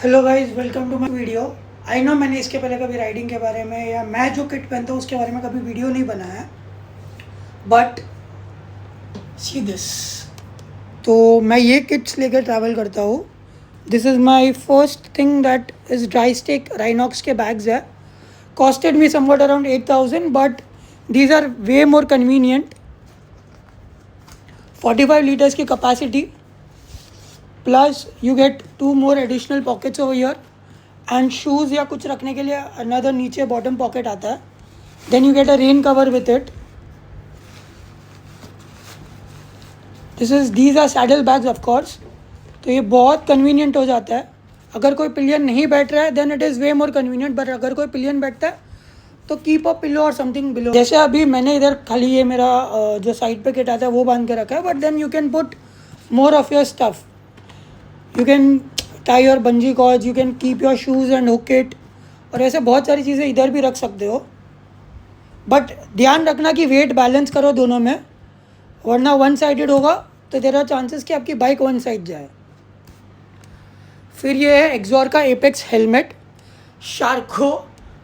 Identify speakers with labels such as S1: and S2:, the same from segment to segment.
S1: Hello guys, welcome to my video. I know मैंने इसके पहले कभी राइडिंग के बारे में या मैं जो किट पहनता हूँ उसके बारे में कभी वीडियो नहीं बनाया है, बट सी दिस। तो मैं ये किट्स लेकर ट्रैवल करता हूँ। This is my first thing that is dry stick Rynox के बैग्स है। Costed me somewhat around 8,000, but these are way more convenient. 45 litres की capacity, plus you get 2 more additional pockets over here and shoes या कुछ रखने के लिए another नीचे bottom pocket आता है। Then you get a rain cover with it. These are saddle bags of course. तो ये बहुत कन्वीनियंट हो जाता है। अगर कोई पिलियन नहीं बैठ रहा है then it is way more convenient, but अगर कोई पिलियन बैठता है तो कीप अ पिलो और समथिंग बिलो। जैसे अभी मैंने इधर खाली ये मेरा जो साइड पे किट आता है वो बांध के रखा है, but then you can put more of your stuff. You can tie your bungee cords, you can keep your shoes and hook it, और ऐसे बहुत सारी चीज़ें इधर भी रख सकते हो। बट ध्यान रखना कि वेट बैलेंस करो दोनों में, वरना वन साइडेड होगा तो तेरा चांसेस कि आपकी बाइक वन साइड जाए। फिर ये है एक्सॉर का एपेक्स हेलमेट शार्को,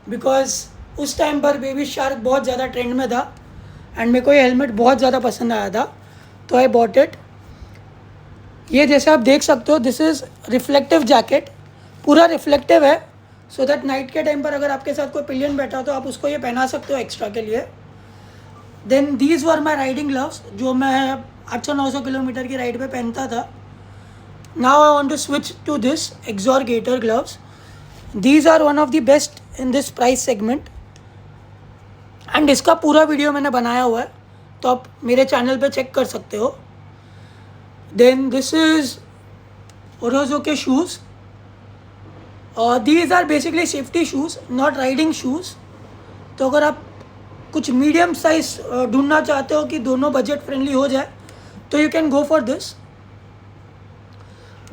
S1: बिकॉज उस टाइम पर बेबी शार्क बहुत ज़्यादा ट्रेंड में था एंड मेरे को ये हेलमेट बहुत ज़्यादा पसंद आया था, तो आई बॉट इट। ये जैसे आप देख सकते हो, दिस इज़ रिफ्लेक्टिव जैकेट, पूरा रिफ्लेक्टिव है, सो दैट नाइट के टाइम पर अगर आपके साथ कोई पिलियन बैठा हो तो आप उसको ये पहना सकते हो एक्स्ट्रा के लिए। Then these were my riding gloves, जो मैं 800-900 किलोमीटर की राइड पे पहनता था। Now I want to switch to this Axor Gator gloves. These are one of the best in this price segment and इसका पूरा वीडियो मैंने बनाया हुआ है, तो आप मेरे चैनल पे चेक कर सकते हो। देन दिस इज़ ओरोजो के shoes. These are basically safety shoes, not riding shoes. तो अगर आप कुछ मीडियम साइज ढूंढना चाहते हो कि दोनों बजट फ्रेंडली हो जाए तो you can go for this.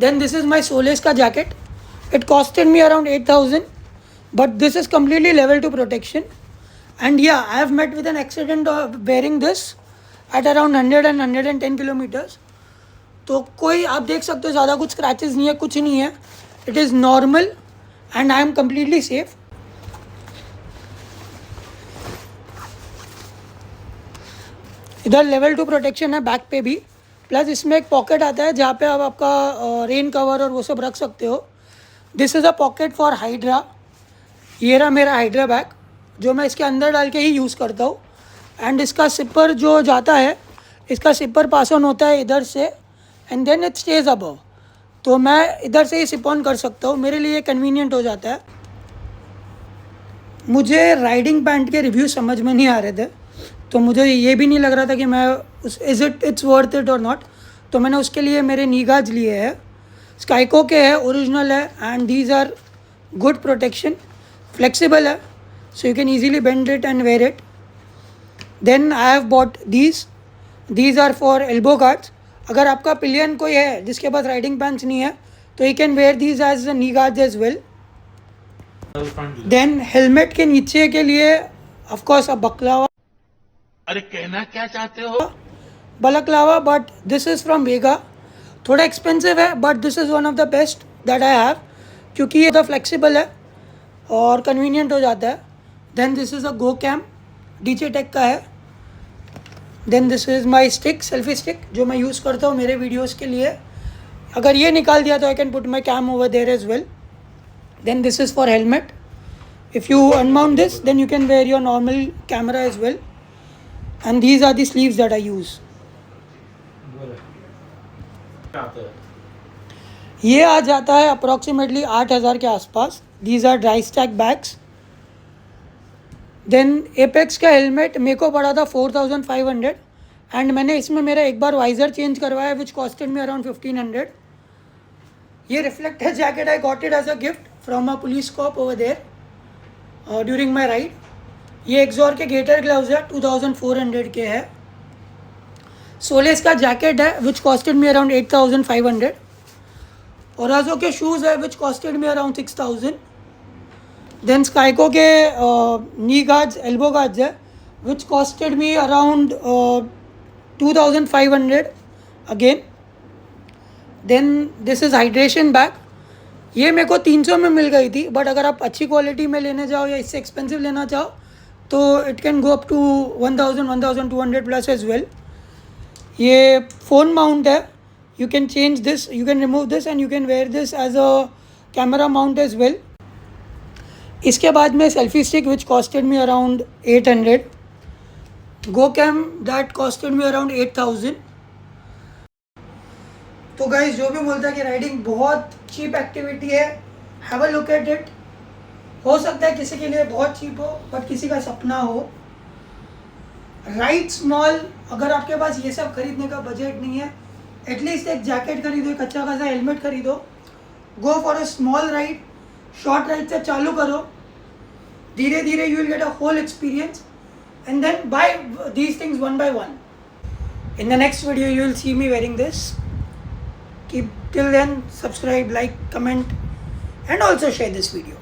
S1: Then this is my Solace का jacket. It costed me around 8,000, but this is completely level 2 protection and yeah I have met with an accident wearing this at around 100 and 110 kilometres. तो कोई आप देख सकते हो ज़्यादा कुछ scratches नहीं है, कुछ नहीं है। It is normal and I am completely safe. इधर लेवल 2 प्रोटेक्शन है बैक पे भी, प्लस इसमें एक पॉकेट आता है जहाँ पे आप आपका रेन कवर और वो सब रख सकते हो। This is a pocket for hydra. ये रहा मेरा हाइड्रा बैग, जो मैं इसके अंदर डाल के ही यूज़ करता हूँ। एंड इसका सिपर जो जाता है, इसका सिपर पास ऑन होता है इधर से and then it stays above, तो मैं इधर से ही सिप ऑन कर सकता हूँ। मेरे लिए कन्वीनियंट हो जाता है। मुझे राइडिंग पैंट के रिव्यू समझ में नहीं आ रहे थे, तो मुझे ये भी नहीं लग रहा था कि मैं इट्स वर्थ इट और नॉट, तो मैंने उसके लिए मेरे नी गार्ड्स लिए हैं। स्काइको के है, ओरिजिनल है and these are good protection, flexible है, so you can easily bend it and wear it. Then I have bought these are for elbow guards. अगर आपका पिलियन कोई है जिसके पास राइडिंग पैंट्स नहीं है तो you can wear these as knee guards as well. Then helmet के नीचे के लिए ऑफकोर्स अब बकलावा,
S2: अरे कहना क्या चाहते हो?
S1: Balaclava, but this is from Vega. थोड़ा एक्सपेंसिव है but this is one of the best that I have, क्योंकि ये तो फ्लेक्सिबल है और कन्वीनियंट हो जाता है। Then this is a go cam, DJ Tech का है। Then this is my stick, selfie stick, जो मैं यूज़ करता हूँ मेरे वीडियोज़ के लिए। अगर ये निकाल दिया तो I can put my cam over there as well. Then this is for helmet. If you unmount this then you can wear your normal camera as well. And these are the sleeves that I use. ये आ जाता है approximately 8,000 के आसपास। These are dry stack bags. Then Apex का helmet मेरे को पड़ा था 4,500 एंड मैंने इसमें मेरा एक बार वाइजर चेंज करवाया विच कॉस्टेड मी अराउंड 1,500। ये reflector jacket I got it as a gift from a police cop over there during my ride. ये एक्सॉर के गेटर ग्लव्स है, 2,400 के है। सोलेस का जैकेट है विच कॉस्टेड मी अराउंड 8,500। ओराजो के शूज़ है which costed me around 6,000। Then Scoyco के नी गार्ड्स, एल्बो गार्ड्स है which costed me around 2,500 again. Then this is hydration bag, ये मेरे को 300 में मिल गई थी, बट अगर आप अच्छी क्वालिटी में लेने जाओ या इससे एक्सपेंसिव लेना चाहो तो it can go up to 1200 plus as well. ये फ़ोन माउंट है. You can change this, you can remove this and you can wear this as a camera mount as well. इसके बाद में selfie stick which costed me around 800. GoCam that costed me around 8000. तो guys जो भी बोलता है कि riding बहुत चीप एक्टिविटी है, have a look at it. हो सकता है किसी के लिए बहुत चीप हो, बट किसी का सपना हो. Ride small. अगर आपके पास ये सब खरीदने का बजट नहीं है, एटलीस्ट एक जैकेट खरीदो, एक अच्छा खासा हेलमेट खरीदो. Go for a small ride. Short ride से चालू करो. धीरे धीरे you will get a whole experience and then buy these things one by one. In the next video you will see me wearing this. Till then, subscribe, like, comment and also share this video.